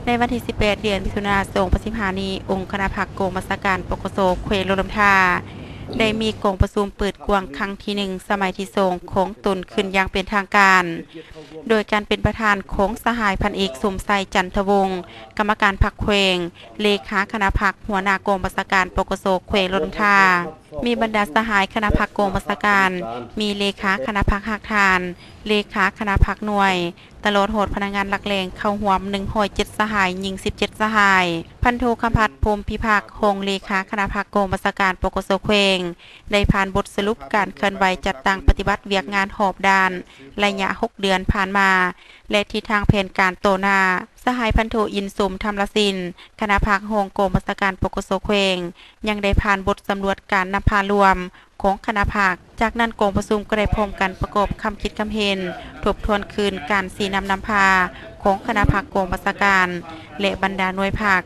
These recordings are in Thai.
ในวันที่ 18 เดือนมิถุนายน 2565 นี้องค์คณะพรรคกองบัญชาการปกสแขวงหลวงน้ำทาได้มีกองประชุมเปิดกว้างครั้งที่ 1 สมัยที่2ของตนขึ้นอย่างเป็นทางการ โดยการเป็นประธานของสหายพันเอกสมไซจันทวงศ์กรรมการพรรคแขวงเลขาคณะพรรคหัวหน้ากองบัญชาการปกสแขวงหลวงน้ำทามีบรรดาสหายคณะพรรคกองบัญชาการมีเลขาคณะพรรคหักทานเลขาคณะพรรคหน่วยตลอดโหดพนักงานหลักแรงเข้าห่วม107สหายยิง17สหายพันโทคำพัฒน์พรหมพิภาคคงเลขาคณะพรรคกองบัญชาการปกสแขวงได้ผ่านบทสรุปการเคลื่อนไหวจัดตั้งปฏิบัติเวียกงานหอบด้านระยะ6เดือนผ่านมาและทิศทางแผนการโตหน้าสหายพันโทอินสมธรรมศิลป์คณะพรรคโฮงกองบัญชาการปกสแขวงยังได้ผ่านบทสำรวจการนำพารวมของคณะพรรคจากนั้นกองประชุมก็ได้พร้อมกันประกอบคำคิดคำเห็นทบทวนคืนการสีนำพาของคณะพรรคกองบัญชาการและบรรดาหน่วยพรรค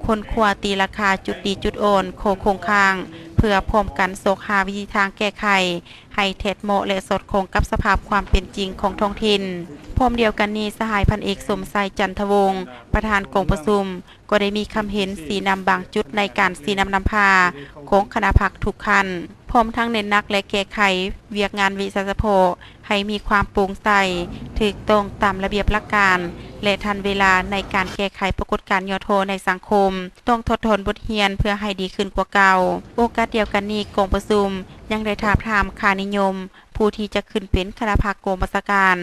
คนขวาตีราคาจุดดีจุดโอนโคงค้างเพื่อพร้อมกันโศกหาวิธีทางแก้ไขให้เท็จเหมาะและสอดคล้องกับสภาพความเป็นจริงของท้องถิ่นพร้อมเดียวกันนี้สหายพันเอกสมไซจันทวงศ์ประธานกองประชุมก็ได้มีคำเห็นสีนำบางจุดในการสีนำพาของคณะพรรคทุกคันพร้อมทั้งเน้นนักและแก้ไขเวียกงานวิสาสะโพให้มีความโปร่งใสถูกต้องตามระเบียบหลักการและทันเวลาในการแก้ไขปรากฏการณ์ย่อโทในสังคมต้องทดทนบทเรียนเพื่อให้ดีขึ้นกว่าเก่าโอกาสเดียวกันนี้กองประชุมยังได้ถามค่านิยมผู้ที่จะขึ้นเป็นคณะพรรคกองบัญชาการ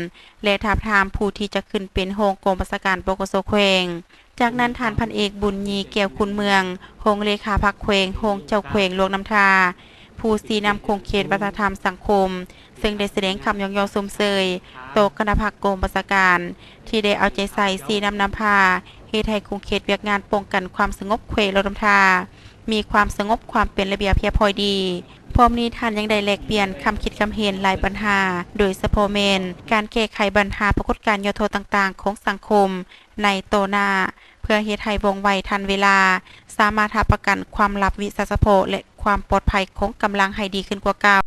และถามผู้ที่จะขึ้นเป็นโฮงกองบัญชาการปกสแขวงจากนั้นท่านพันเอกบุญยีแก้วคุณเมืองโฮงเลขาพรรคแขวงโฮงเจ้าแขวงหลวงน้ำทาผู้สีนำคงเขตวัฒนธรรมสังคมซึ่งได้แสดงคำยองยอสมเสยโตคณะพรรคกองบัญชาการที่ได้เอาใจใส่สีนำพาเฮ็ดให้คงเขตเวียกงานป้องกันความสงบแขวงหลวงน้ำทามีความสงบความเป็นระเบียบเพียบพอดีพร้อมนี้ท่านยังได้แลกเปลี่ยนคำคิดคำเห็นหลายปัญหาโดยเฉพาะเมนการแก้ไขปัญหาปรากฏการณ์ย่อโทต่างๆของสังคมในโตหน้าเพื่อเฮ็ดให้ว่องไวทันเวลาสามารถรับประกันความลับวิสาสะโพและความปลอดภัยของกำลังให้ดีขึ้นกว่าเก่า